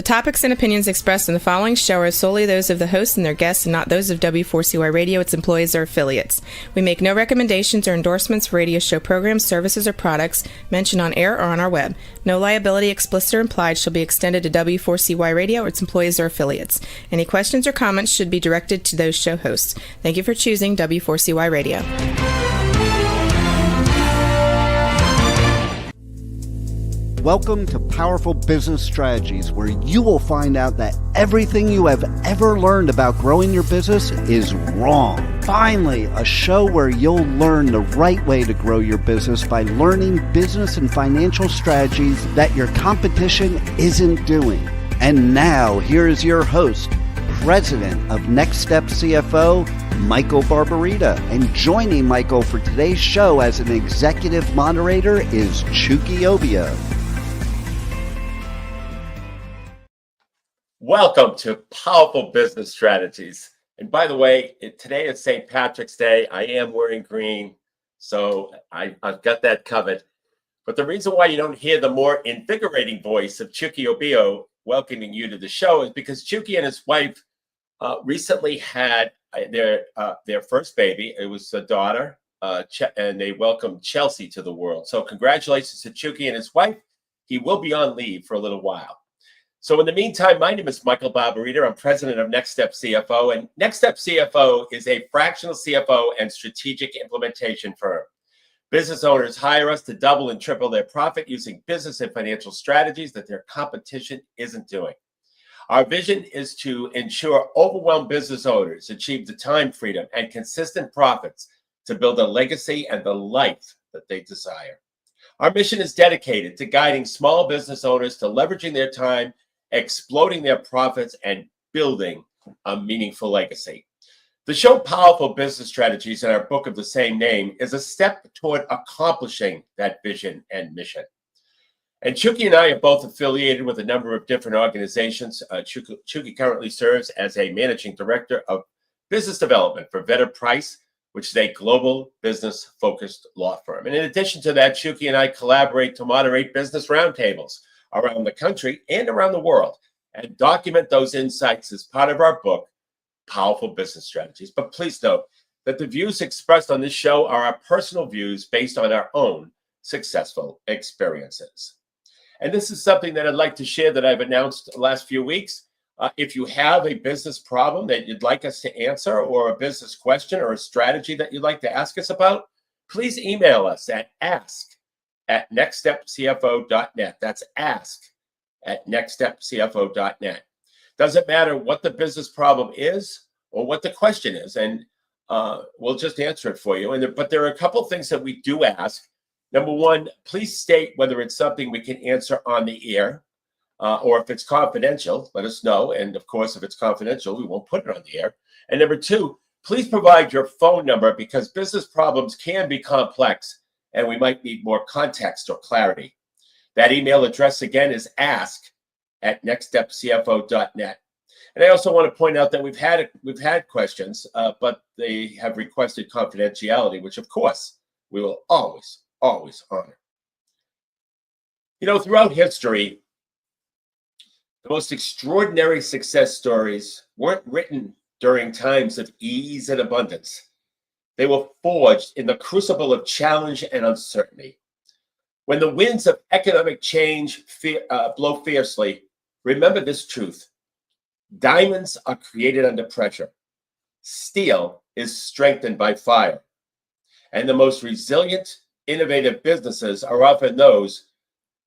topics and opinions expressed in the following show are solely those of the host and their guests and not those of W4CY Radio, its employees, or affiliates. We make no recommendations or endorsements for radio show programs, services, or products mentioned on air or on our web. No liability, explicit or implied, shall be extended to W4CY Radio or its employees or affiliates. Any questions or comments should be directed to those show hosts. Thank you for choosing W4CY Radio. Welcome to Powerful Business Strategies, where you will find out that everything you have ever learned about growing your business is wrong. Finally, a show where you'll learn the right way to grow your business by learning business and financial strategies that your competition isn't doing. And now, here is your host, President of Next Step CFO, Michael Barbarita. And joining Michael for today's show as an executive moderator is Chucky Obio. Welcome to Powerful Business Strategies. And by the way, today is St. Patrick's Day. I am wearing green, so I've got that covered. But the reason why you don't hear the more invigorating voice of Chucky Obio welcoming you to the show is because Chucky and his wife recently had their first baby. It was a daughter, and they welcomed Chelsea to the world. So congratulations to Chucky and his wife. He will be on leave for a little while. So in the meantime, my name is Michael Barbarita. I'm president of Next Step CFO, and Next Step CFO is a fractional CFO and strategic implementation firm. Business owners hire us to double and triple their profit using business and financial strategies that their competition isn't doing. Our vision is to ensure overwhelmed business owners achieve the time freedom and consistent profits to build a legacy and the life that they desire. Our mission is dedicated to guiding small business owners to leveraging their time, exploding their profits, and building a meaningful legacy. The show Powerful Business Strategies in our book of the same name is a step toward accomplishing that vision and mission. And Chucky and I are both affiliated with a number of different organizations. Chucky currently serves as a managing director of business development for Vedder Price, which is a global business-focused law firm. And in addition to that, Chucky and I collaborate to moderate business roundtables around the country and around the world and document those insights as part of our book, Powerful Business Strategies. But please note that the views expressed on this show are our personal views based on our own successful experiences. And this is something that I'd like to share that I've announced the last few weeks. If you have a business problem that you'd like us to answer, or a business question or a strategy that you'd like to ask us about, please email us at ask@nextstepcfo.net. That's ask@nextstepcfo.net. Doesn't matter what the business problem is or what the question is, and we'll just answer it for you. But there are a couple things that we do ask. Number one, please state whether it's something we can answer on the air, or if it's confidential, let us know. And of course, if it's confidential, we won't put it on the air. And number two, please provide your phone number, because business problems can be complex and we might need more context or clarity. That email address again is ask@nextstepcfo.net. And I also want to point out that we've had questions, but they have requested confidentiality, which of course we will always honor. You know, throughout history, the most extraordinary success stories weren't written during times of ease and abundance. They were forged in the crucible of challenge and uncertainty. When the winds of economic change blow fiercely, remember this truth: diamonds are created under pressure. Steel is strengthened by fire. And the most resilient, innovative businesses are often those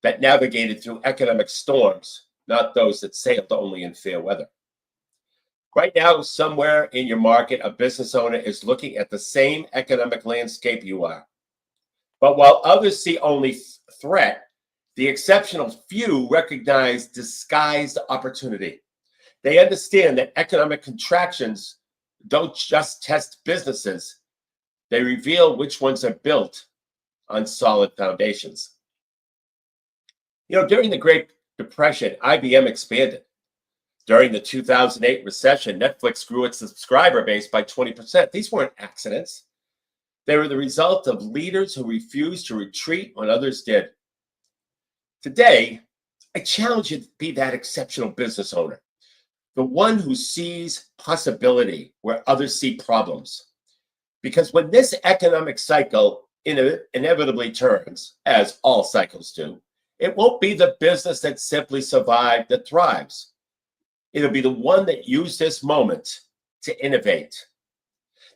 that navigated through economic storms, not those that sailed only in fair weather. Right now, somewhere in your market, a business owner is looking at the same economic landscape you are. But while others see only threat, the exceptional few recognize disguised opportunity. They understand that economic contractions don't just test businesses, they reveal which ones are built on solid foundations. You know, during the Great Depression, IBM expanded. During the 2008 recession, Netflix grew its subscriber base by 20%. These weren't accidents. They were the result of leaders who refused to retreat when others did. Today, I challenge you to be that exceptional business owner, the one who sees possibility where others see problems. Because when this economic cycle inevitably turns, as all cycles do, it won't be the business that simply survived that thrives. It'll be the one that used this moment to innovate,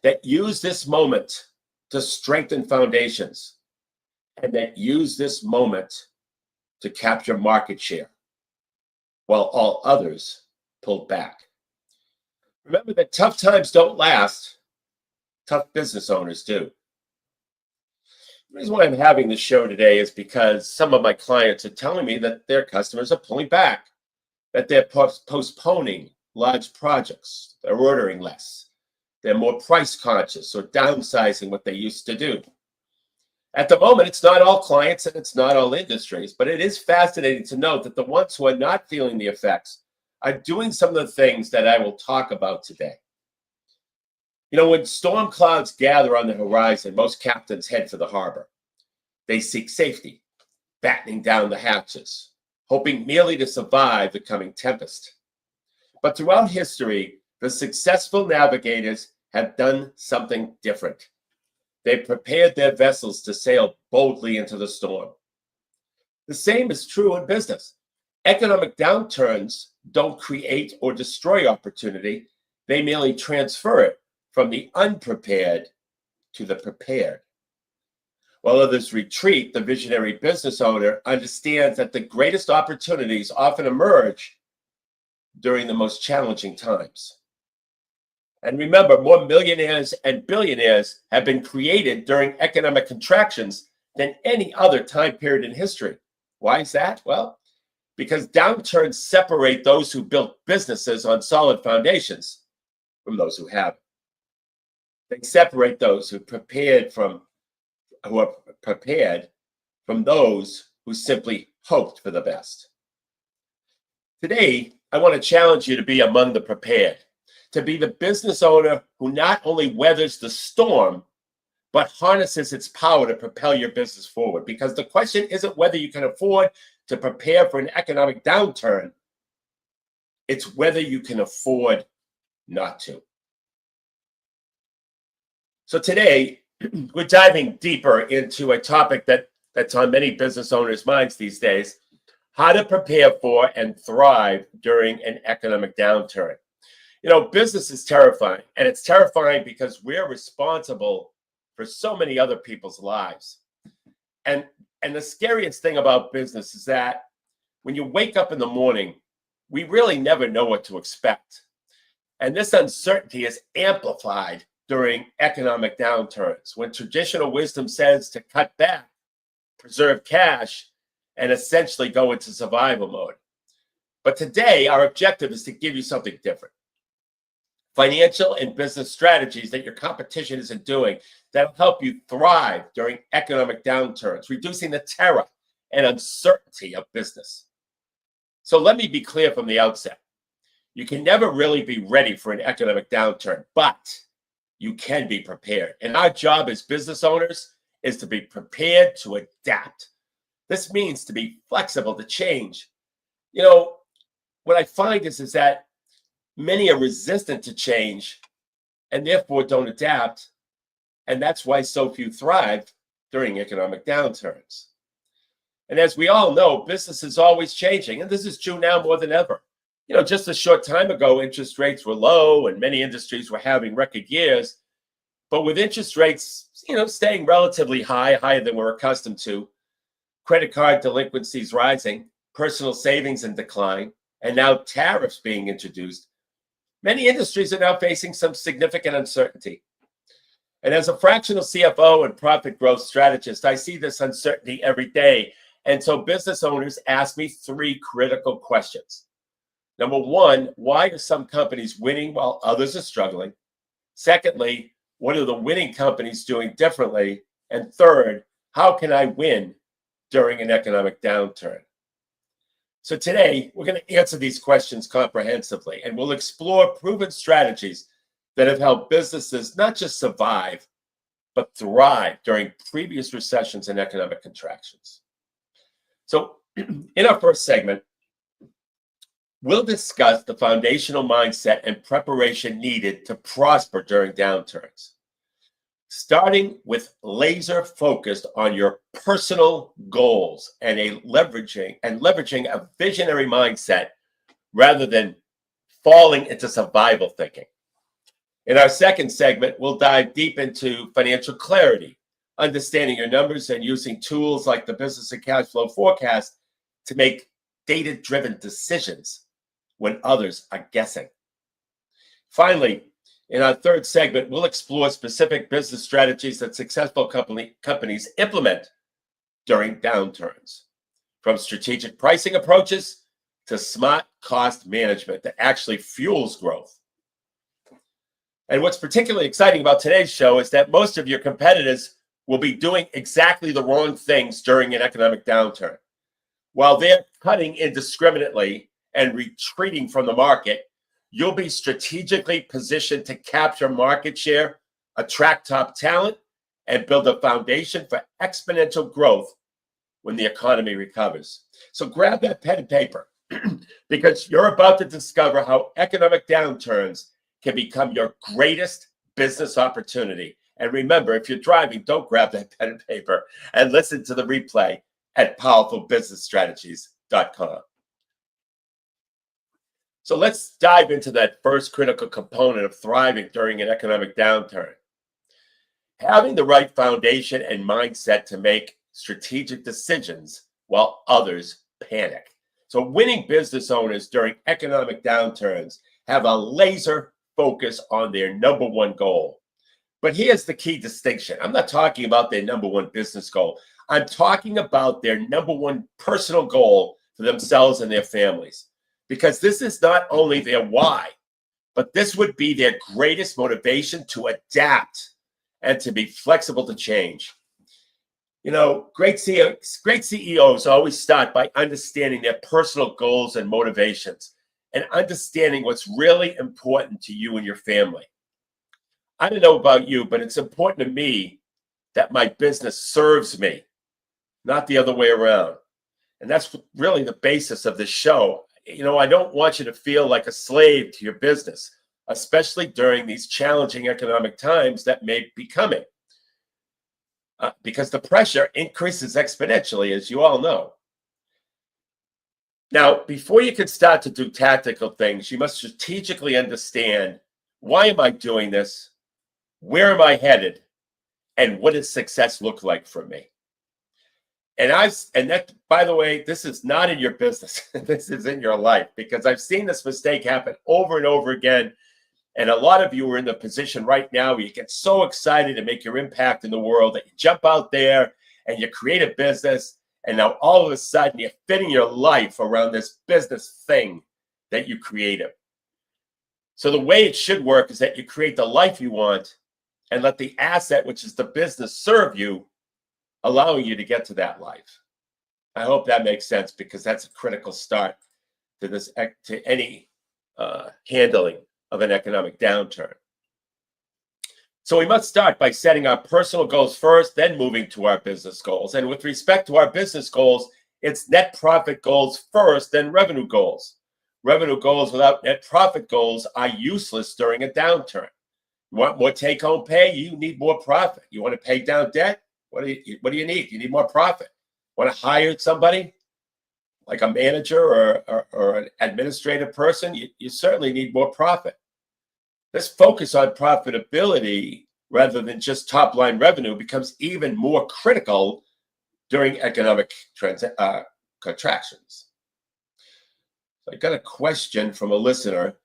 that used this moment to strengthen foundations, and that used this moment to capture market share, while all others pulled back. Remember that tough times don't last. Tough business owners do. The reason why I'm having this show today is because some of my clients are telling me that their customers are pulling back, that they're postponing large projects, they're ordering less, they're more price conscious or downsizing what they used to do. At the moment, it's not all clients and it's not all industries, but it is fascinating to note that the ones who are not feeling the effects are doing some of the things that I will talk about today. You know, when storm clouds gather on the horizon, most captains head for the harbor. They seek safety, battening down the hatches, hoping merely to survive the coming tempest. But throughout history, the successful navigators have done something different. They prepared their vessels to sail boldly into the storm. The same is true in business. Economic downturns don't create or destroy opportunity. They merely transfer it from the unprepared to the prepared. While others retreat, the visionary business owner understands that the greatest opportunities often emerge during the most challenging times. And remember, more millionaires and billionaires have been created during economic contractions than any other time period in history. Why is that? Well, because downturns separate those who built businesses on solid foundations from those who haven't. They separate those who are prepared from those who simply hoped for the best. Today, I want to challenge you to be among the prepared, to be the business owner who not only weathers the storm, but harnesses its power to propel your business forward. Because the question isn't whether you can afford to prepare for an economic downturn, it's whether you can afford not to. So today, we're diving deeper into a topic that's on many business owners' minds these days: how to prepare for and thrive during an economic downturn. You know, business is terrifying, and it's terrifying because we're responsible for so many other people's lives. And the scariest thing about business is that when you wake up in the morning, we really never know what to expect. And this uncertainty is amplified during economic downturns, when traditional wisdom says to cut back, preserve cash, and essentially go into survival mode. But today, our objective is to give you something different. Financial and business strategies that your competition isn't doing that'll help you thrive during economic downturns, reducing the terror and uncertainty of business. So let me be clear from the outset. You can never really be ready for an economic downturn, but you can be prepared. And our job as business owners is to be prepared to adapt. This means to be flexible, to change. You know, what I find is that many are resistant to change and therefore don't adapt. And that's why so few thrive during economic downturns. And as we all know, business is always changing. And this is true now more than ever. You know, just a short time ago, interest rates were low and many industries were having record years. But with interest rates, staying relatively high, higher than we're accustomed to, credit card delinquencies rising, personal savings in decline, and now tariffs being introduced, many industries are now facing some significant uncertainty. And as a fractional CFO and profit growth strategist, I see this uncertainty every day. And so business owners ask me three critical questions. Number one, why are some companies winning while others are struggling? Secondly, what are the winning companies doing differently? And third, how can I win during an economic downturn? So today, we're going to answer these questions comprehensively, and we'll explore proven strategies that have helped businesses not just survive, but thrive during previous recessions and economic contractions. So In our first segment, we'll discuss the foundational mindset and preparation needed to prosper during downturns, starting with laser focused on your personal goals and leveraging a visionary mindset rather than falling into survival thinking. In our second segment, we'll dive deep into financial clarity, understanding your numbers and using tools like the business and cash flow forecast to make data-driven decisions when others are guessing. Finally, in our third segment, we'll explore specific business strategies that successful companies implement during downturns, from strategic pricing approaches to smart cost management that actually fuels growth. And what's particularly exciting about today's show is that most of your competitors will be doing exactly the wrong things during an economic downturn. While they're cutting indiscriminately and retreating from the market, you'll be strategically positioned to capture market share, attract top talent, and build a foundation for exponential growth when the economy recovers. So grab that pen and paper because you're about to discover how economic downturns can become your greatest business opportunity. And remember, if you're driving, don't grab that pen and paper and listen to the replay at powerfulbusinessstrategies.com. So let's dive into that first critical component of thriving during an economic downturn. Having the right foundation and mindset to make strategic decisions while others panic. So winning business owners during economic downturns have a laser focus on their number one goal. But here's the key distinction. I'm not talking about their number one business goal. I'm talking about their number one personal goal for themselves and their families. Because this is not only their why, but this would be their greatest motivation to adapt and to be flexible to change. You know, great CEOs always start by understanding their personal goals and motivations and understanding what's really important to you and your family. I don't know about you, but it's important to me that my business serves me, not the other way around. And that's really the basis of this show. You know, I don't want you to feel like a slave to your business, especially during these challenging economic times that may be coming, because the pressure increases exponentially, as you all know. Now, before you can start to do tactical things, you must strategically understand, why am I doing this? Where am I headed? And what does success look like for me? And that, by the way, this is not in your business. This is in your life, because I've seen this mistake happen over and over again. And a lot of you are in the position right now where you get so excited to make your impact in the world that you jump out there and you create a business. And now all of a sudden you're fitting your life around this business thing that you created. So the way it should work is that you create the life you want and let the asset, which is the business, serve you, allowing you to get to that life. I hope that makes sense, because that's a critical start to this, to any handling of an economic downturn. So we must start by setting our personal goals first, then moving to our business goals. And with respect to our business goals, it's net profit goals first, then revenue goals. Revenue goals without net profit goals are useless during a downturn. You want more take-home pay? You need more profit. You want to pay down debt? What do you need? You need more profit. Want to hire somebody like a manager or an administrative person? You certainly need more profit. This focus on profitability rather than just top-line revenue becomes even more critical during economic contractions. So I got a question from a listener.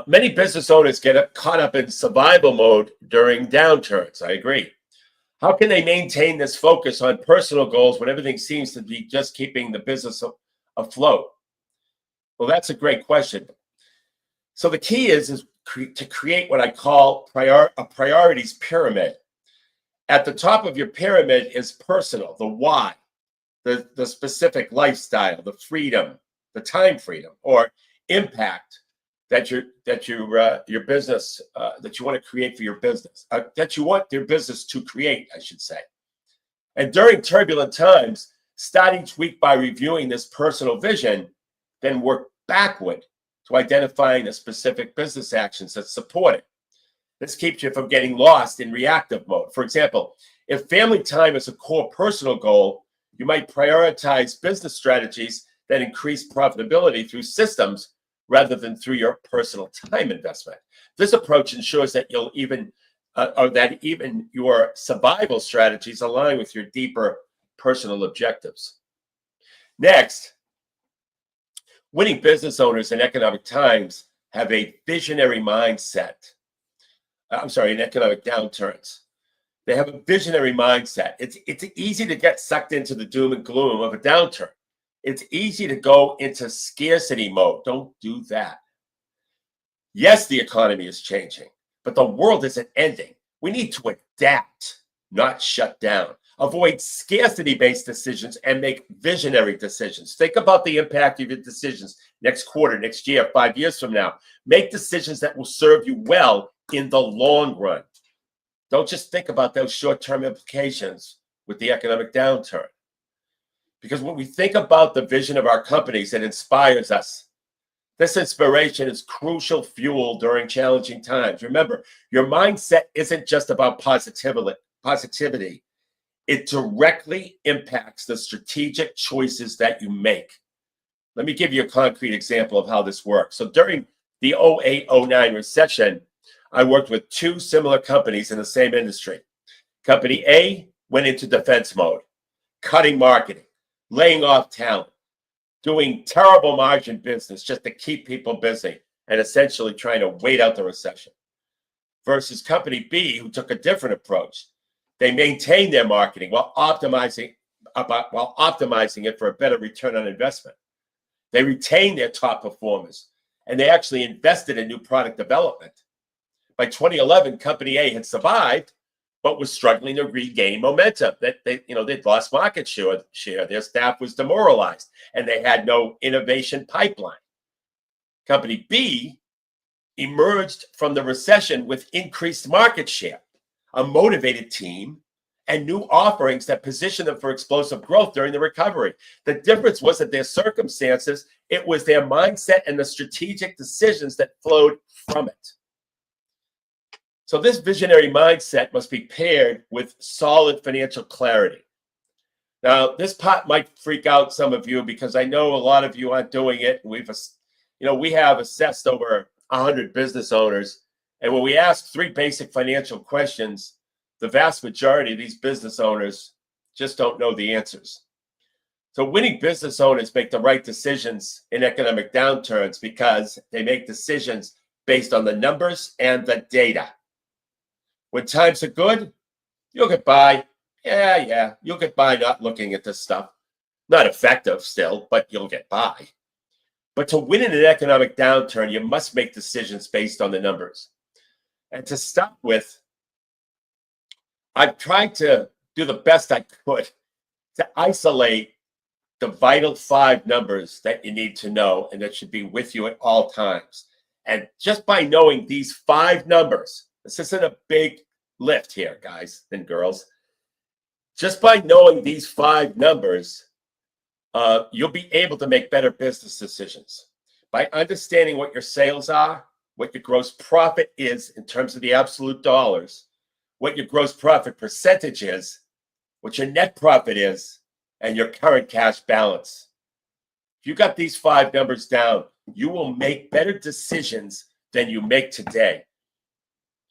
Many business owners get caught up in survival mode during downturns. I agree. How can they maintain this focus on personal goals when everything seems to be just keeping the business afloat? Well, that's a great question. So the key is to create what I call a priorities pyramid. At the top of your pyramid is personal, the why, the specific lifestyle, the freedom, the time freedom, or impact that your business that you want to create for your business, that you want your business to create, I should say. And during turbulent times, Start each week by reviewing this personal vision, then work backward to identifying the specific business actions that support it. This keeps you from getting lost in reactive mode. For example, if family time is a core personal goal, you might prioritize business strategies that increase profitability through systems rather than through your personal time investment. This approach ensures that even your survival strategies align with your deeper personal objectives. Next, winning business owners in economic times have a visionary mindset. In economic downturns. They have a visionary mindset. It's easy to get sucked into the doom and gloom of a downturn. It's easy to go into scarcity mode. Don't do that. Yes, the economy is changing, but the world isn't ending. We need to adapt, not shut down. Avoid scarcity-based decisions and make visionary decisions. Think about the impact of your decisions next quarter, next year, 5 years from now. Make decisions that will serve you well in the long run. Don't just think about those short-term implications with the economic downturn. Because when we think about the vision of our companies, it inspires us. This inspiration is crucial fuel during challenging times. Remember, your mindset isn't just about positivity. It directly impacts the strategic choices that you make. Let me give you a concrete example of how this works. So during the 08-09 recession, I worked with two similar companies in the same industry. Company A went into defense mode, cutting marketing, laying off talent, doing terrible margin business just to keep people busy and essentially trying to wait out the recession. Versus Company B, who took a different approach. They maintained their marketing while optimizing it for a better return on investment. They retained their top performers, and they actually invested in new product development. By 2011, Company A had survived, but was struggling to regain momentum. They'd lost market share. Their staff was demoralized, and they had no innovation pipeline. Company B emerged from the recession with increased market share, a motivated team, and new offerings that positioned them for explosive growth during the recovery. The difference wasn't their circumstances, it was their mindset and the strategic decisions that flowed from it. So this visionary mindset must be paired with solid financial clarity. Now, this part might freak out some of you because I know a lot of you aren't doing it. We have assessed over 100 business owners, and when we ask 3 basic financial questions, the vast majority of these business owners just don't know the answers. So winning business owners make the right decisions in economic downturns because they make decisions based on the numbers and the data. When times are good, you'll get by. Yeah, you'll get by not looking at this stuff. Not effective still, but you'll get by. But to win in an economic downturn, you must make decisions based on the numbers. And to start with, I've tried to do the best I could to isolate the vital 5 numbers that you need to know and that should be with you at all times. And just by knowing these 5 numbers, this isn't a big lift here, guys and girls. Just by knowing these 5 numbers, you'll be able to make better business decisions. By understanding what your sales are, what your gross profit is in terms of the absolute dollars, what your gross profit percentage is, what your net profit is, and your current cash balance. If you got these 5 numbers down, you will make better decisions than you make today.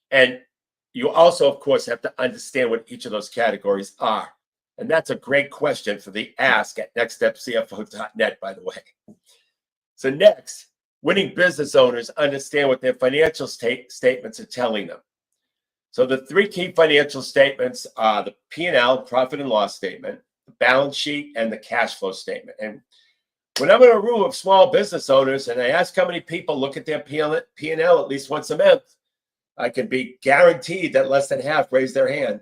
And you also, of course, have to understand what each of those categories are. And that's a great question for the ask at nextstepcfo.net, by the way. So next, winning business owners understand what their financial statements are telling them. So the 3 key financial statements are the P&L, profit and loss statement, the balance sheet, and the cash flow statement. And when I'm in a room of small business owners and I ask how many people look at their P&L at least once a month, I can be guaranteed that less than half raise their hand.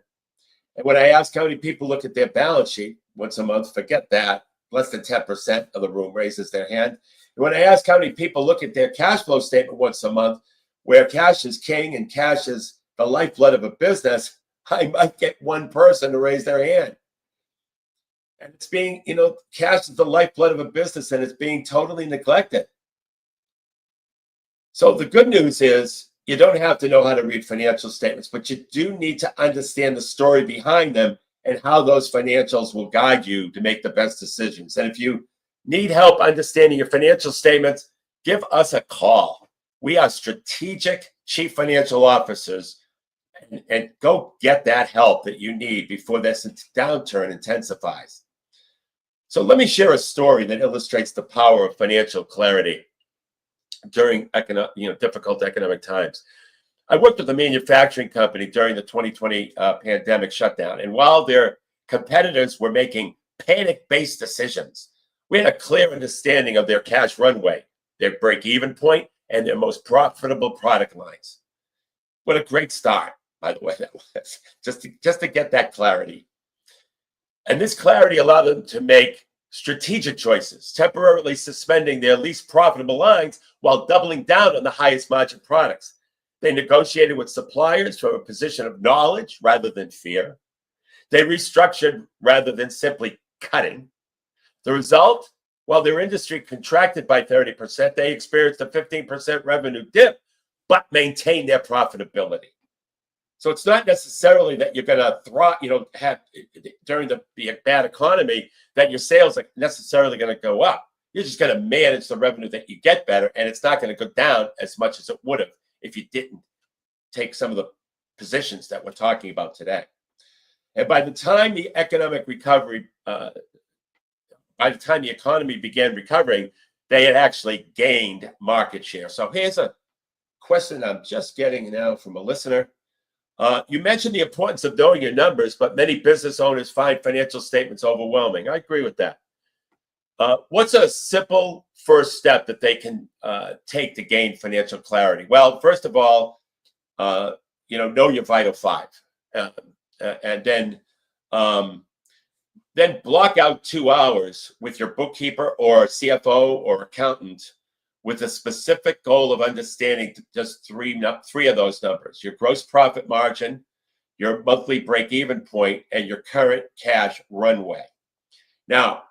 And when I ask how many people look at their balance sheet once a month, forget that. Less than 10% of the room raises their hand. And when I ask how many people look at their cash flow statement once a month, where cash is king and cash is the lifeblood of a business, I might get 1 person to raise their hand. And it's being, cash is the lifeblood of a business, and it's being totally neglected. So the good news is you don't have to know how to read financial statements, but you do need to understand the story behind them and how those financials will guide you to make the best decisions. And if you need help understanding your financial statements, give us a call. We are strategic chief financial officers, and go get that help that you need before this downturn intensifies. So let me share a story that illustrates the power of financial clarity during difficult economic times. I worked with a manufacturing company during the 2020 pandemic shutdown, and while their competitors were making panic-based decisions, we had a clear understanding of their cash runway, their break-even point, and their most profitable product lines. What a great start, by the way, that was, just to get that clarity. And this clarity allowed them to make strategic choices, temporarily suspending their least profitable lines while doubling down on the highest margin products. They negotiated with suppliers from a position of knowledge rather than fear. They restructured rather than simply cutting. The result, while their industry contracted by 30%, they experienced a 15% revenue dip, but maintained their profitability. So it's not necessarily that you're going to have during the bad economy that your sales are necessarily going to go up. You're just going to manage the revenue that you get better, and it's not going to go down as much as it would have if you didn't take some of the positions that we're talking about today. And by the time the economy began recovering, they had actually gained market share. So here's a question I'm just getting now from a listener. You mentioned the importance of knowing your numbers, but many business owners find financial statements overwhelming. I agree with that. What's a simple first step that they can take to gain financial clarity? Well, first of all, know your vital five, and then block out 2 hours with your bookkeeper or CFO or accountant with a specific goal of understanding just three of those numbers: your gross profit margin, your monthly break-even point, and your current cash runway. Now,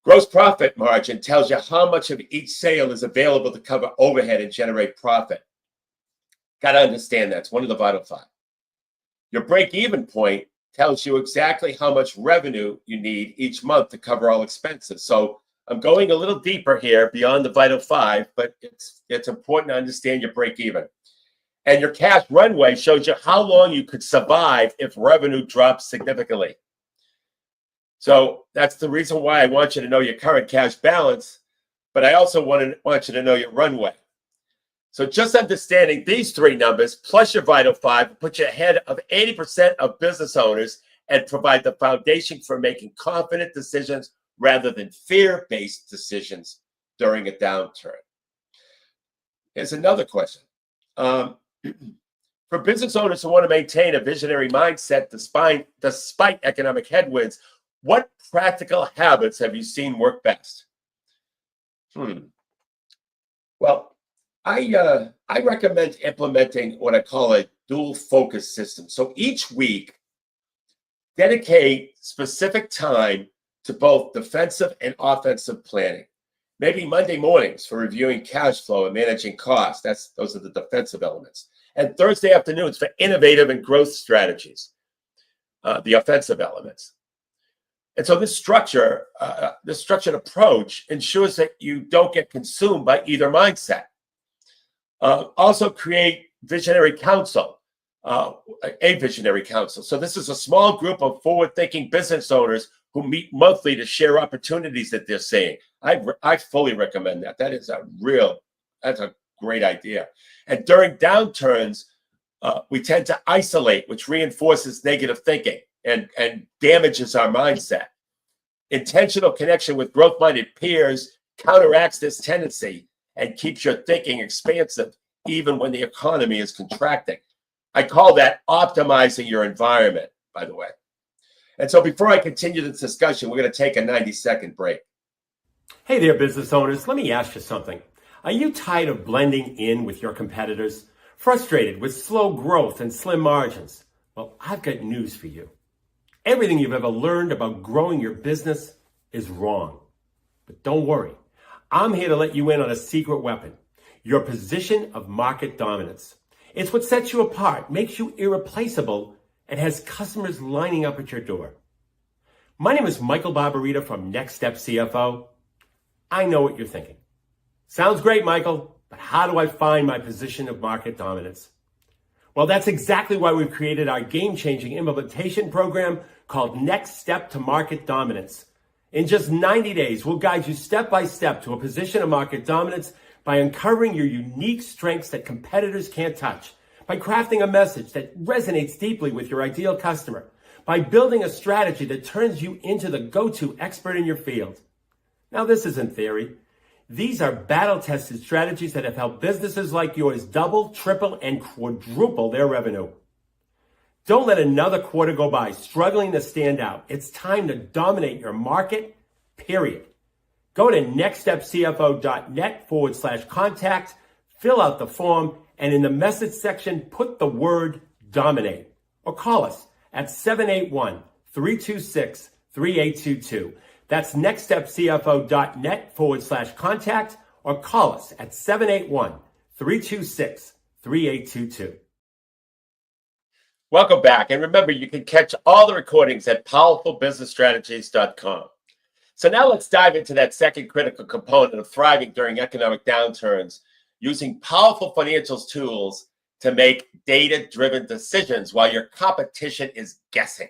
gross profit margin tells you how much of each sale is available to cover overhead and generate profit. Got to understand that's one of the vital five. Your break-even point tells you exactly how much revenue you need each month to cover all expenses. So I'm going a little deeper here beyond the vital five, but it's important to understand your break-even. And your cash runway shows you how long you could survive if revenue drops significantly. So that's the reason why I want you to know your current cash balance, but I also want you to know your runway. So just understanding these three numbers plus your vital five will put you ahead of 80% of business owners and provide the foundation for making confident decisions rather than fear-based decisions during a downturn. Here's another question. For business owners who want to maintain a visionary mindset despite economic headwinds, what practical habits have you seen work best? Well, I recommend implementing what I call a dual focus system. So each week, dedicate specific time to both defensive and offensive planning. Maybe Monday mornings for reviewing cash flow and managing costs. Those are the defensive elements. And Thursday afternoons for innovative and growth strategies, the offensive elements. And so this structured approach ensures that you don't get consumed by either mindset. Also create visionary council, a visionary council. So this is a small group of forward-thinking business owners who meet monthly to share opportunities that they're seeing. I fully recommend that. That's a great idea. And during downturns, we tend to isolate, which reinforces negative thinking and damages our mindset. Intentional connection with growth-minded peers counteracts this tendency and keeps your thinking expansive even when the economy is contracting. I call that optimizing your environment, by the way. And so before I continue this discussion, we're going to take a 90-second break. Hey there, business owners. Let me ask you something. Are you tired of blending in with your competitors? Frustrated with slow growth and slim margins? Well, I've got news for you. Everything you've ever learned about growing your business is wrong. But don't worry. I'm here to let you in on a secret weapon, your position of market dominance. It's what sets you apart, makes you irreplaceable, and has customers lining up at your door. My name is Michael Barbarita from Next Step CFO. I know what you're thinking. Sounds great, Michael, but how do I find my position of market dominance? Well, that's exactly why we've created our game-changing implementation program called Next Step to Market Dominance. In just 90 days, we'll guide you step by step to a position of market dominance by uncovering your unique strengths that competitors can't touch, by crafting a message that resonates deeply with your ideal customer, by building a strategy that turns you into the go-to expert in your field. Now, this isn't theory. These are battle-tested strategies that have helped businesses like yours double, triple, and quadruple their revenue. Don't let another quarter go by struggling to stand out. It's time to dominate your market, period. Go to nextstepcfo.net/contact, fill out the form, and in the message section, put the word dominate. Or call us at 781-326-3822. That's nextstepcfo.net/contact, or call us at 781-326-3822. Welcome back. And remember, you can catch all the recordings at powerfulbusinessstrategies.com. So now let's dive into that second critical component of thriving during economic downturns, using powerful financials tools to make data-driven decisions while your competition is guessing.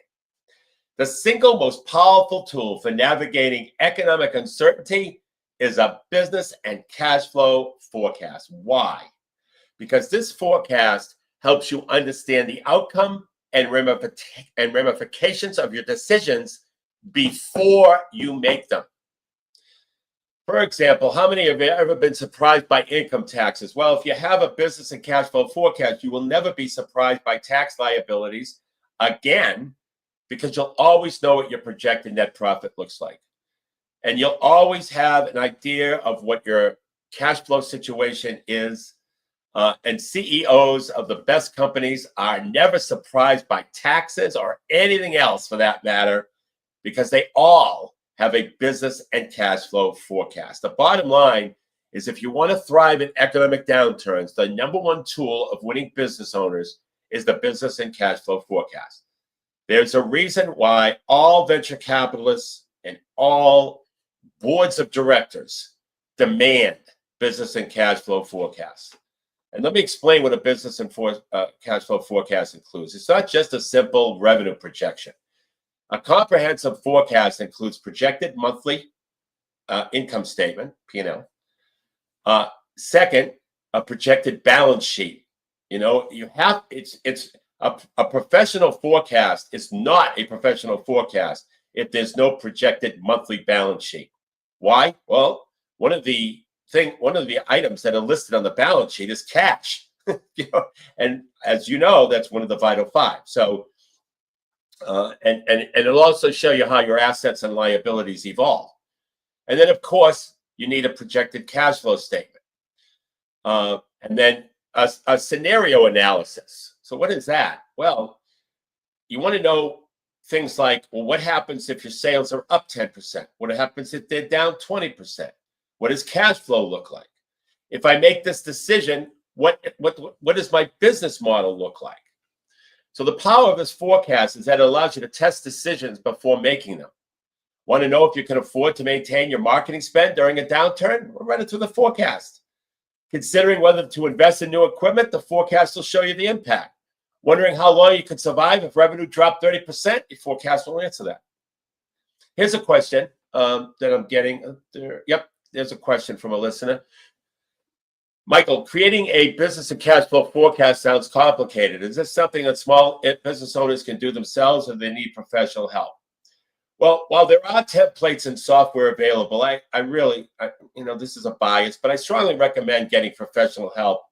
The single most powerful tool for navigating economic uncertainty is a business and cash flow forecast. Why? Because this forecast helps you understand the outcome and ramifications of your decisions before you make them. For example, how many of you have ever been surprised by income taxes? Well, if you have a business and cash flow forecast, you will never be surprised by tax liabilities again, because you'll always know what your projected net profit looks like. And you'll always have an idea of what your cash flow situation is. And CEOs of the best companies are never surprised by taxes or anything else for that matter, because they all have a business and cash flow forecast. The bottom line is, if you want to thrive in economic downturns, the number one tool of winning business owners is the business and cash flow forecast. There's a reason why all venture capitalists and all boards of directors demand business and cash flow forecasts. And let me explain what a business and cash flow forecast includes. It's not just a simple revenue projection. A comprehensive forecast includes projected monthly income statement, P&L. Second, a projected balance sheet. You know, it's a professional forecast is not a professional forecast if there's no projected monthly balance sheet. Why? Well, one of the items that are listed on the balance sheet is cash. And as you know, that's one of the vital five. So, and it'll also show you how your assets and liabilities evolve. And then, of course, you need a projected cash flow statement. And then a scenario analysis. So what is that? Well, you want to know things like, well, what happens if your sales are up 10%? What happens if they're down 20%? What does cash flow look like? If I make this decision, what does my business model look like? So the power of this forecast is that it allows you to test decisions before making them. Want to know if you can afford to maintain your marketing spend during a downturn? We'll run it through the forecast. Considering whether to invest in new equipment, the forecast will show you the impact. Wondering how long you could survive if revenue dropped 30%? Your forecast will answer that. Here's a question that I'm getting. Yep, there's a question from a listener. Michael, creating a business and cash flow forecast sounds complicated. Is this something that small business owners can do themselves, or they need professional help? Well, while there are templates and software available, I really, this is a bias, but I strongly recommend getting professional help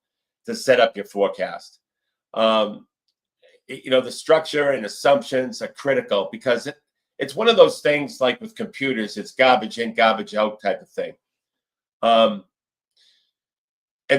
to set up your forecast. The structure and assumptions are critical, because it's one of those things like with computers, it's garbage in, garbage out type of thing. And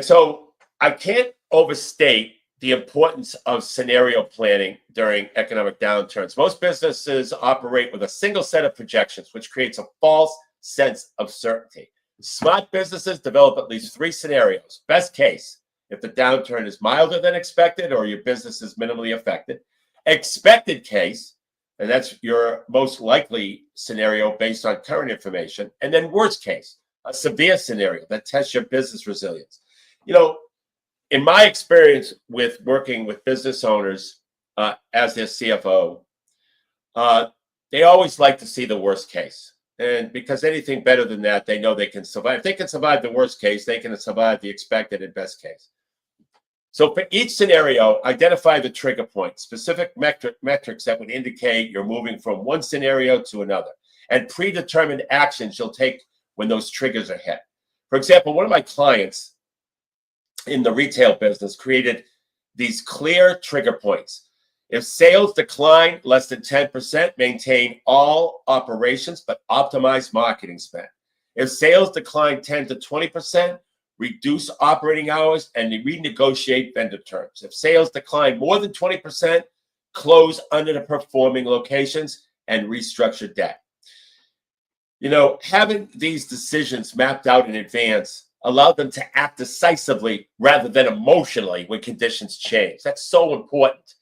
so I can't overstate the importance of scenario planning during economic downturns. Most businesses operate with a single set of projections, which creates a false sense of certainty. Smart businesses develop at least 3 scenarios. Best case, if the downturn is milder than expected or your business is minimally affected. Expected case, and that's your most likely scenario based on current information. And then worst case, a severe scenario that tests your business resilience. You know, in my experience with working with business owners as their CFO, they always like to see the worst case. And because anything better than that, they know they can survive. If they can survive the worst case, they can survive the expected and best case. So for each scenario, identify the trigger points, specific metrics that would indicate you're moving from one scenario to another, and predetermined actions you'll take when those triggers are hit. For example, one of my clients in the retail business created these clear trigger points. If sales decline less than 10%, maintain all operations, but optimize marketing spend. If sales decline 10 to 20%, reduce operating hours and renegotiate vendor terms. If sales decline more than 20%, close underperforming locations and restructure debt. You know, having these decisions mapped out in advance allow them to act decisively rather than emotionally when conditions change. That's so important.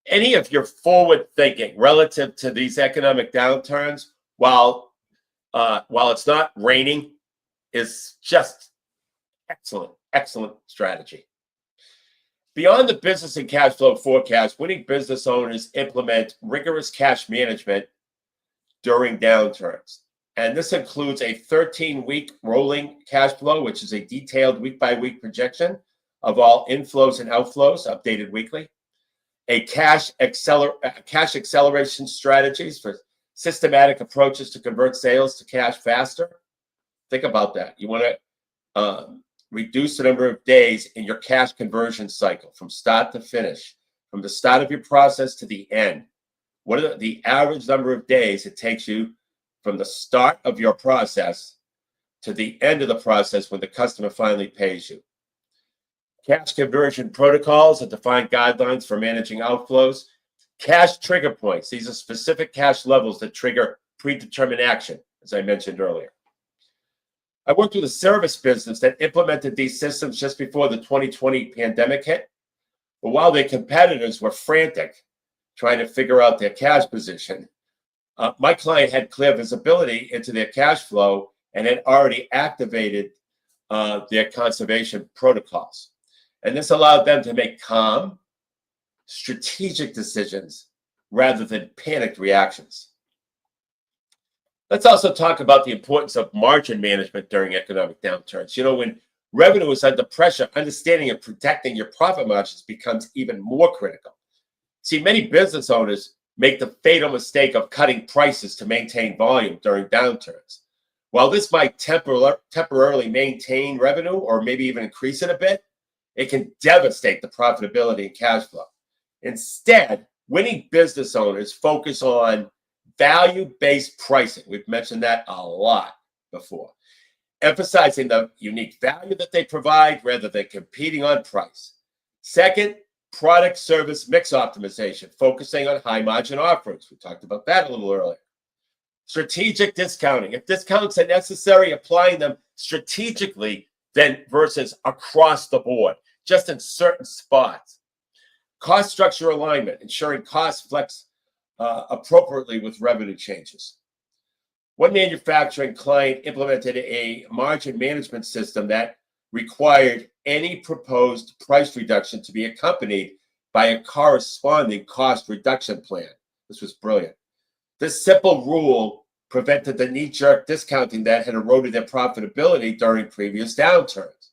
Any of your forward thinking relative to these economic downturns, while it's not raining, is just excellent strategy. Beyond the business and cash flow forecast, winning business owners implement rigorous cash management during downturns. And this includes a 13-week rolling cash flow, which is a detailed week-by-week projection of all inflows and outflows, updated weekly. A cash acceleration strategies for systematic approaches to convert sales to cash faster. Think about that. You want to reduce the number of days in your cash conversion cycle from start to finish, from the start of your process to the end. What are the average number of days it takes you from the start of your process to the end of the process when the customer finally pays you? Cash conversion protocols that define guidelines for managing outflows. Cash trigger points. These are specific cash levels that trigger predetermined action, as I mentioned earlier. I worked with a service business that implemented these systems just before the 2020 pandemic hit. But while their competitors were frantic trying to figure out their cash position, my client had clear visibility into their cash flow and had already activated their conservation protocols. And this allowed them to make calm, strategic decisions rather than panicked reactions. Let's also talk about the importance of margin management during economic downturns. You know, when revenue is under pressure, understanding and protecting your profit margins becomes even more critical. See, many business owners make the fatal mistake of cutting prices to maintain volume during downturns. While this might temporarily maintain revenue or maybe even increase it a bit, it can devastate the profitability and cash flow. Instead, winning business owners focus on value-based pricing. We've mentioned that a lot before, emphasizing the unique value that they provide rather than competing on price. Second, product service mix optimization, focusing on high margin offerings. We talked about that a little earlier. Strategic discounting. If discounts are necessary, applying them strategically then versus across the board, just in certain spots. Cost structure alignment, ensuring costs flex appropriately with revenue changes. One manufacturing client implemented a margin management system that required any proposed price reduction to be accompanied by a corresponding cost reduction plan. This was brilliant. This simple rule prevented the knee-jerk discounting that had eroded their profitability during previous downturns.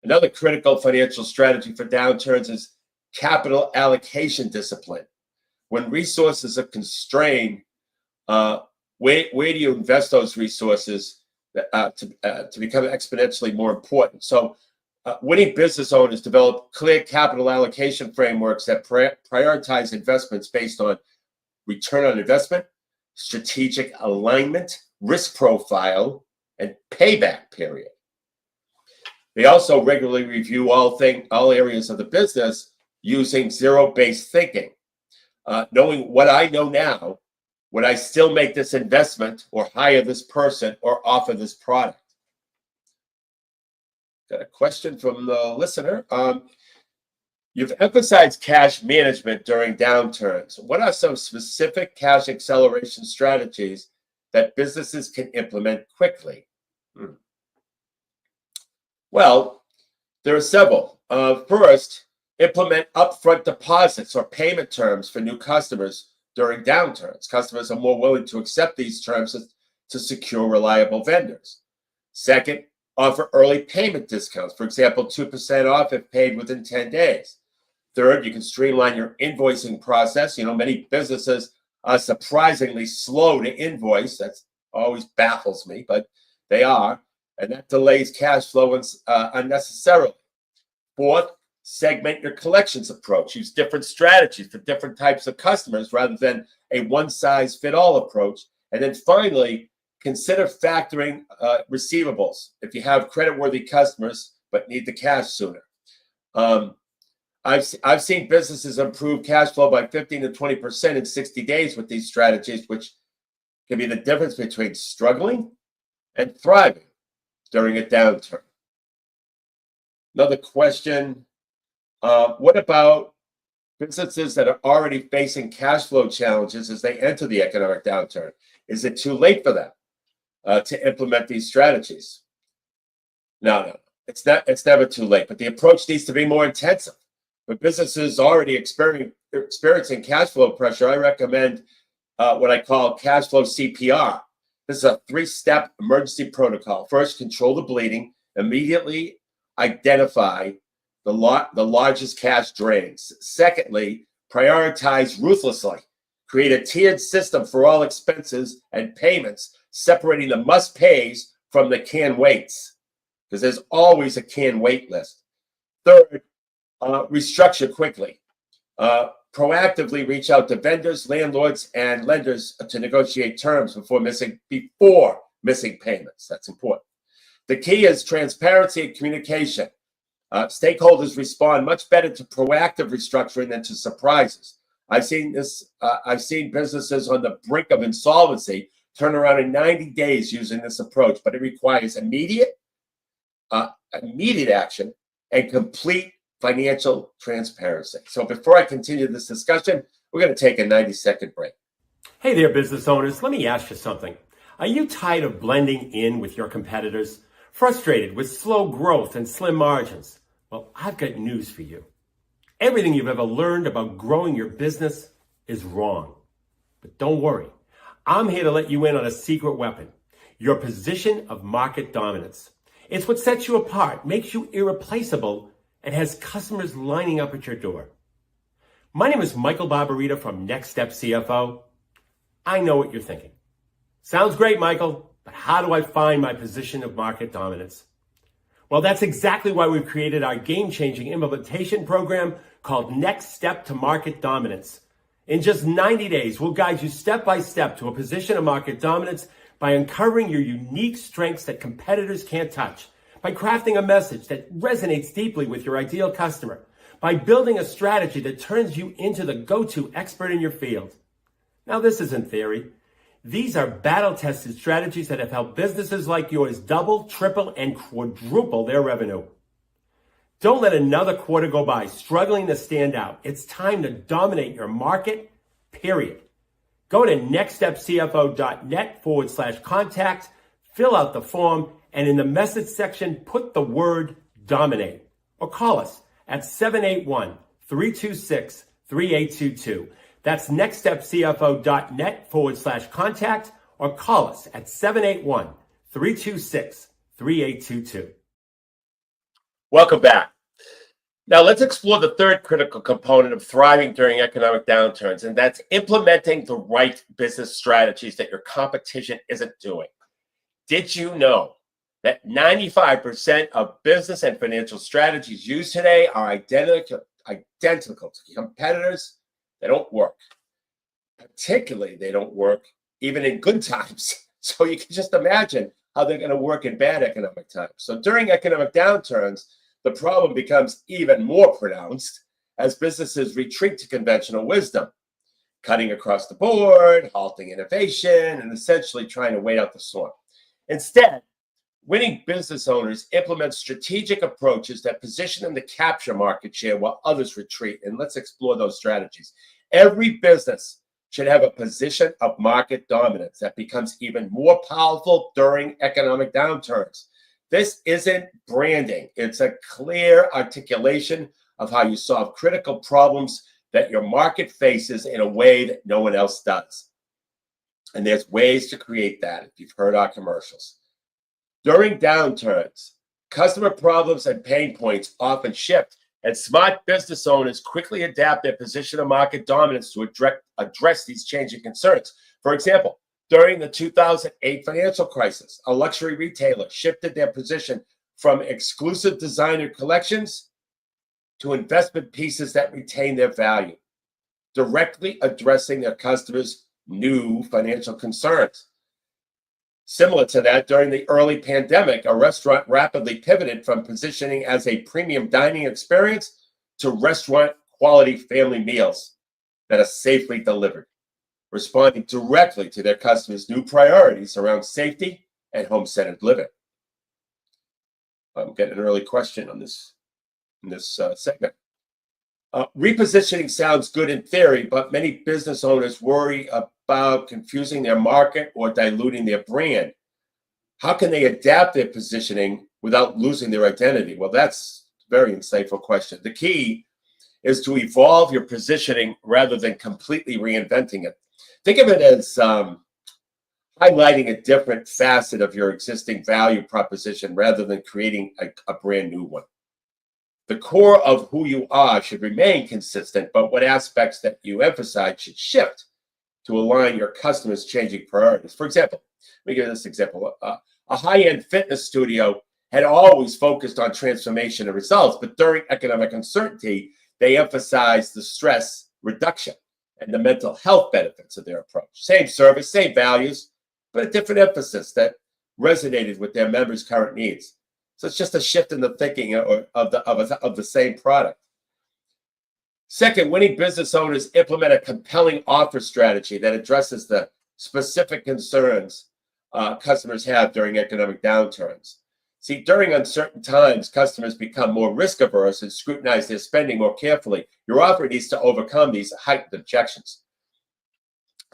Another critical financial strategy for downturns is capital allocation discipline. When resources are constrained, where do you invest those resources to become exponentially more important? So winning business owners develop clear capital allocation frameworks that prioritize investments based on return on investment, strategic alignment, risk profile, and payback period. They also regularly review all areas of the business using zero-based thinking. Knowing what I know now, would I still make this investment or hire this person or offer this product? Got a question from the listener. You've emphasized cash management during downturns. What are some specific cash acceleration strategies that businesses can implement quickly? Well, there are several. First, implement upfront deposits or payment terms for new customers during downturns. Customers are more willing to accept these terms to secure reliable vendors. Second, offer early payment discounts. For example, 2% off if paid within 10 days. Third, you can streamline your invoicing process. Many businesses are surprisingly slow to invoice. That always baffles me, but they are. And that delays cash flow unnecessarily. Fourth, segment your collections approach. Use different strategies for different types of customers rather than a one-size-fit-all approach. And then finally, consider factoring receivables if you have creditworthy customers but need the cash sooner. I've seen businesses improve cash flow by 15 to 20% in 60 days with these strategies, which can be the difference between struggling and thriving during a downturn. Another question, what about businesses that are already facing cash flow challenges as they enter the economic downturn? Is it too late for them to implement these strategies? No, it's never too late, but the approach needs to be more intensive. For businesses already experiencing cash flow pressure, I recommend what I call cash flow CPR. This is a 3-step emergency protocol. First, control the bleeding. Immediately identify the largest cash drains. Secondly, prioritize ruthlessly. Create a tiered system for all expenses and payments, separating the must-pays from the can-waits, because there's always a can-wait list. Third, restructure quickly. Proactively reach out to vendors, landlords, and lenders to negotiate terms before missing payments. That's important. The key is transparency and communication. Stakeholders respond much better to proactive restructuring than to surprises. I've seen businesses on the brink of insolvency turn around in 90 days using this approach, but it requires immediate action and complete financial transparency. So before I continue this discussion, we're going to take a 90-second break. Hey there, business owners. Let me ask you something. Are you tired of blending in with your competitors? Frustrated with slow growth and slim margins? Well, I've got news for you. Everything you've ever learned about growing your business is wrong. But don't worry. I'm here to let you in on a secret weapon, your position of market dominance. It's what sets you apart, makes you irreplaceable, and has customers lining up at your door. My name is Michael Barbarita from Next Step CFO. I know what you're thinking. Sounds great, Michael, but how do I find my position of market dominance? Well, that's exactly why we've created our game-changing implementation program called Next Step to Market Dominance. In just 90 days, we'll guide you step by step to a position of market dominance by uncovering your unique strengths that competitors can't touch, by crafting a message that resonates deeply with your ideal customer, by building a strategy that turns you into the go-to expert in your field. Now, this isn't theory. These are battle-tested strategies that have helped businesses like yours double, triple, and quadruple their revenue. Don't let another quarter go by struggling to stand out. It's time to dominate your market, period. Go to nextstepcfo.net/contact, fill out the form, and in the message section, put the word dominate. Or call us at 781-326-3822. That's nextstepcfo.net/contact, or call us at 781-326-3822. Welcome back. Now let's explore the third critical component of thriving during economic downturns, and that's implementing the right business strategies that your competition isn't doing. Did you know that 95% of business and financial strategies used today are identical to competitors? They don't work. Particularly, they don't work even in good times. So you can just imagine how they're going to work in bad economic times. So during economic downturns, the problem becomes even more pronounced as businesses retreat to conventional wisdom, cutting across the board, halting innovation, and essentially trying to wait out the storm. Instead, winning business owners implement strategic approaches that position them to capture market share while others retreat. And let's explore those strategies. Every business should have a position of market dominance that becomes even more powerful during economic downturns. This isn't branding. It's a clear articulation of how you solve critical problems that your market faces in a way that no one else does. And there's ways to create that, if you've heard our commercials. During downturns, customer problems and pain points often shift, and smart business owners quickly adapt their position of market dominance to address these changing concerns. For example, during the 2008 financial crisis, a luxury retailer shifted their position from exclusive designer collections to investment pieces that retain their value, directly addressing their customers' new financial concerns. Similar to that, during the early pandemic, a restaurant rapidly pivoted from positioning as a premium dining experience to restaurant quality family meals that are safely delivered, responding directly to their customers' new priorities around safety and home-centered living. I'm getting an early question on this in this segment. Repositioning sounds good in theory, but many business owners worry about confusing their market or diluting their brand. How can they adapt their positioning without losing their identity? Well, that's a very insightful question. The key is to evolve your positioning rather than completely reinventing it. Think of it as highlighting a different facet of your existing value proposition rather than creating a brand new one. The core of who you are should remain consistent, but what aspects that you emphasize should shift to align your customers' changing priorities. For example, let me give this example. A high-end fitness studio had always focused on transformation and results, but during economic uncertainty, they emphasized the stress reduction and the mental health benefits of their approach. Same service, same values, but a different emphasis that resonated with their members' current needs. So it's just a shift in the thinking of the same product. Second, winning business owners implement a compelling offer strategy that addresses the specific concerns customers have during economic downturns. See, during uncertain times, customers become more risk averse and scrutinize their spending more carefully. Your offer needs to overcome these heightened objections.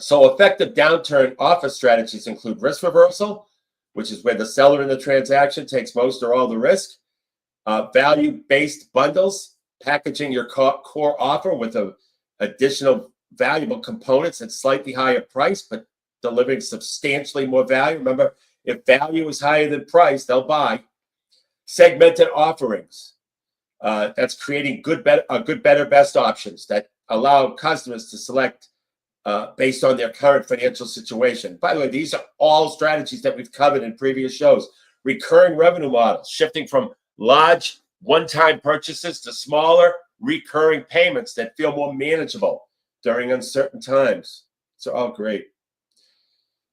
So effective downturn offer strategies include risk reversal, which is where the seller in the transaction takes most or all the risk, value-based bundles, packaging your core offer with additional valuable components at slightly higher price, but delivering substantially more value. Remember, if value is higher than price, they'll buy. Segmented offerings. That's creating good, better, best options that allow customers to select based on their current financial situation. By the way, these are all strategies that we've covered in previous shows. Recurring revenue models, shifting from large one-time purchases to smaller recurring payments that feel more manageable during uncertain times. These are all great.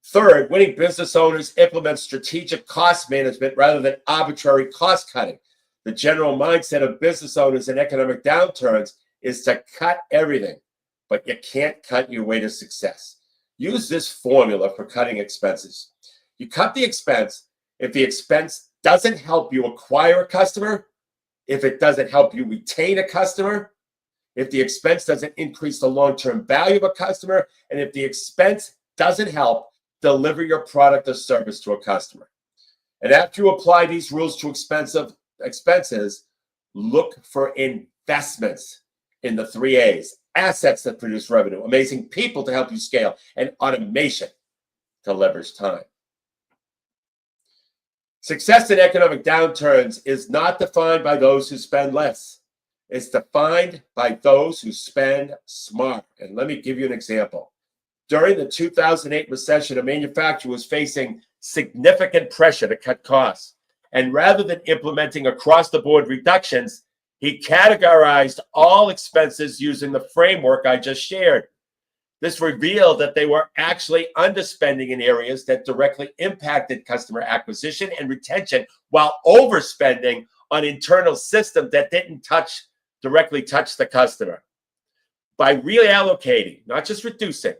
Third, winning business owners implement strategic cost management rather than arbitrary cost cutting. The general mindset of business owners in economic downturns is to cut everything, but you can't cut your way to success. Use this formula for cutting expenses. You cut the expense if the expense doesn't help you acquire a customer, if it doesn't help you retain a customer, if the expense doesn't increase the long-term value of a customer, and if the expense doesn't help deliver your product or service to a customer. And after you apply these rules to expenses, look for investments in the 3 A's. Assets that produce revenue, amazing people to help you scale, and automation to leverage time. Success in economic downturns is not defined by those who spend less. It's defined by those who spend smart. And let me give you an example. During the 2008 recession, a manufacturer was facing significant pressure to cut costs. And rather than implementing across-the-board reductions, he categorized all expenses using the framework I just shared. This revealed that they were actually underspending in areas that directly impacted customer acquisition and retention, while overspending on internal systems that didn't directly touch the customer. By reallocating, not just reducing,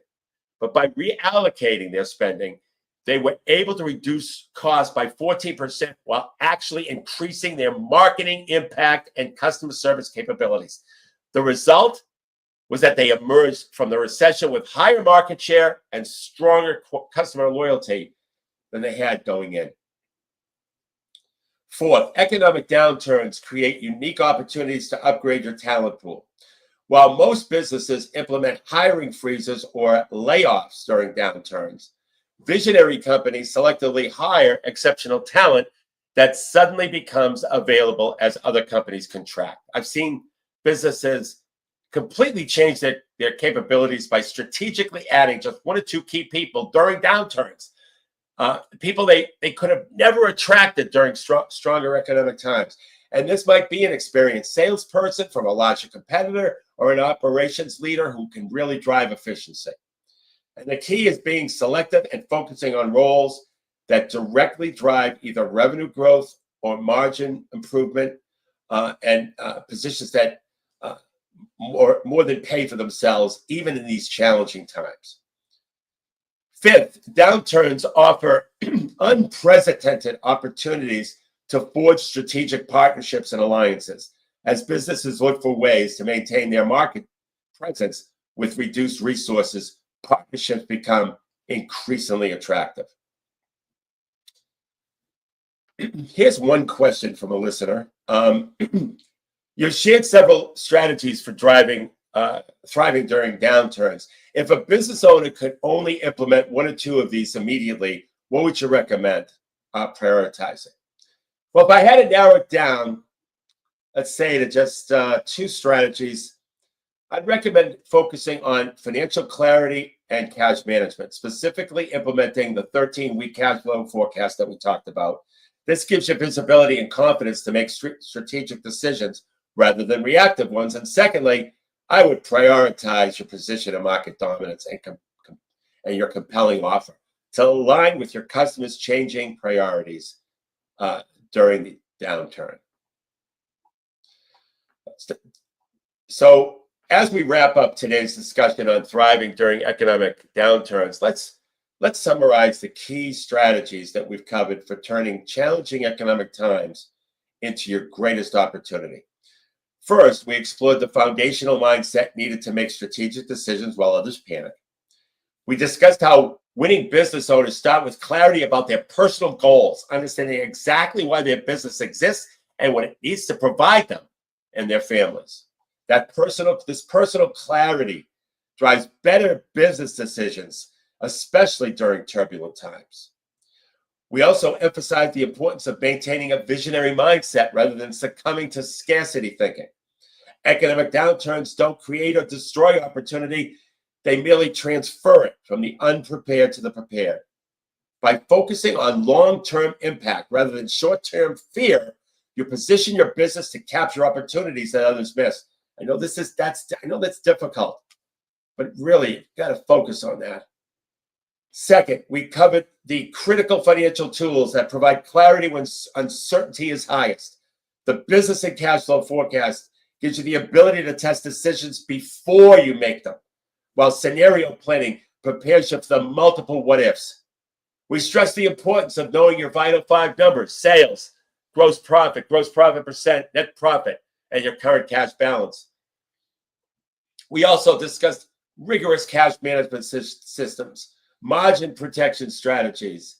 but by reallocating their spending, they were able to reduce costs by 14% while actually increasing their marketing impact and customer service capabilities. The result was that they emerged from the recession with higher market share and stronger customer loyalty than they had going in. Fourth, economic downturns create unique opportunities to upgrade your talent pool. While most businesses implement hiring freezes or layoffs during downturns, visionary companies selectively hire exceptional talent that suddenly becomes available as other companies contract. I've seen businesses completely change their capabilities by strategically adding just one or two key people during downturns. People they could have never attracted during stronger economic times. And this might be an experienced salesperson from a larger competitor or an operations leader who can really drive efficiency. And the key is being selective and focusing on roles that directly drive either revenue growth or margin improvement, and positions that more than pay for themselves, even in these challenging times. Fifth, downturns offer unprecedented opportunities to forge strategic partnerships and alliances as businesses look for ways to maintain their market presence with reduced resources. Partnerships become increasingly attractive. Here's one question from a listener. You've shared several strategies for thriving during downturns. If a business owner could only implement one or two of these immediately, what would you recommend prioritizing? Well, if I had to narrow it down, let's say to just two strategies, I'd recommend focusing on financial clarity and cash management, specifically implementing the 13-week cash flow forecast that we talked about. This gives you visibility and confidence to make strategic decisions rather than reactive ones. And secondly, I would prioritize your position of market dominance and your compelling offer to align with your customers' changing priorities during the downturn. So as we wrap up today's discussion on thriving during economic downturns, let's summarize the key strategies that we've covered for turning challenging economic times into your greatest opportunity. First, we explored the foundational mindset needed to make strategic decisions while others panic. We discussed how winning business owners start with clarity about their personal goals, understanding exactly why their business exists and what it needs to provide them and their families. This personal clarity drives better business decisions, especially during turbulent times. We also emphasized the importance of maintaining a visionary mindset rather than succumbing to scarcity thinking. Economic downturns don't create or destroy opportunity. They merely transfer it from the unprepared to the prepared. By focusing on long-term impact rather than short-term fear, you position your business to capture opportunities that others miss. I know that's difficult, but really, you've got to focus on that. Second, we covered the critical financial tools that provide clarity when uncertainty is highest. The business and cash flow forecast gives you the ability to test decisions before you make them, while scenario planning prepares you for the multiple what-ifs. We stress the importance of knowing your vital five numbers: sales, gross profit percent, net profit, and your current cash balance. We also discussed rigorous cash management systems, margin protection strategies,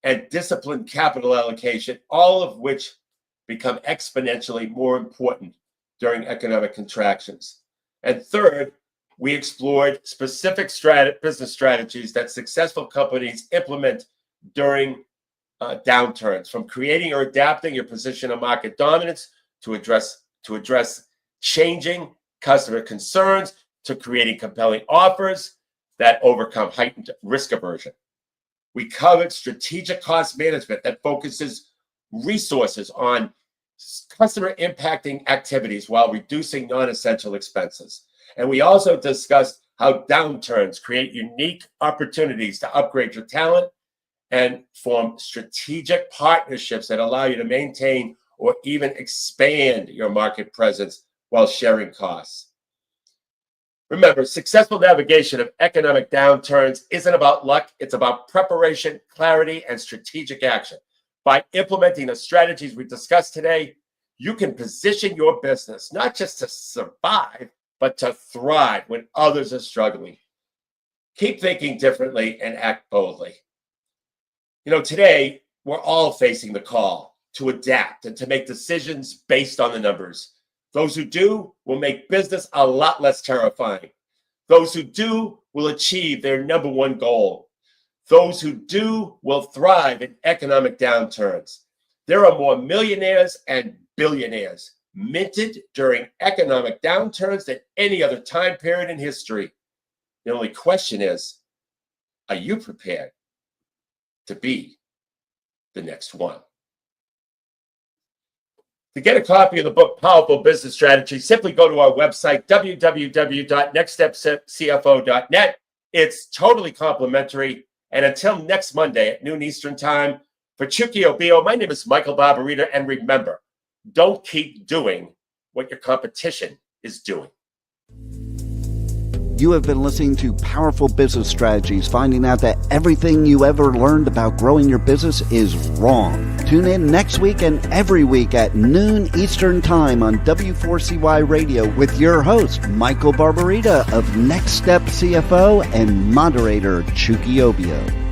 and disciplined capital allocation, all of which become exponentially more important during economic contractions. And third, we explored specific business strategies that successful companies implement during downturns, from creating or adapting your position of market dominance to address changing customer concerns, to creating compelling offers that overcome heightened risk aversion. We covered strategic cost management that focuses resources on customer impacting activities while reducing non-essential expenses. And we also discussed how downturns create unique opportunities to upgrade your talent and form strategic partnerships that allow you to maintain or even expand your market presence while sharing costs. Remember, successful navigation of economic downturns isn't about luck. It's about preparation, clarity, and strategic action. By implementing the strategies we discussed today, you can position your business not just to survive, but to thrive when others are struggling. Keep thinking differently and act boldly. Today, we're all facing the call to adapt and to make decisions based on the numbers. Those who do will make business a lot less terrifying. Those who do will achieve their number one goal. Those who do will thrive in economic downturns. There are more millionaires and billionaires minted during economic downturns than any other time period in history. The only question is, are you prepared to be the next one? To get a copy of the book, Powerful Business Strategy, simply go to our website, www.nextstepcfo.net. It's totally complimentary. And until next Monday at noon Eastern Time, for Chucky Obio, my name is Michael Barbarita. And remember, don't keep doing what your competition is doing. You have been listening to Powerful Business Strategies, finding out that everything you ever learned about growing your business is wrong. Tune in next week and every week at noon Eastern Time on W4CY Radio with your host, Michael Barbarita of Next Step CFO and moderator Chucky Obio.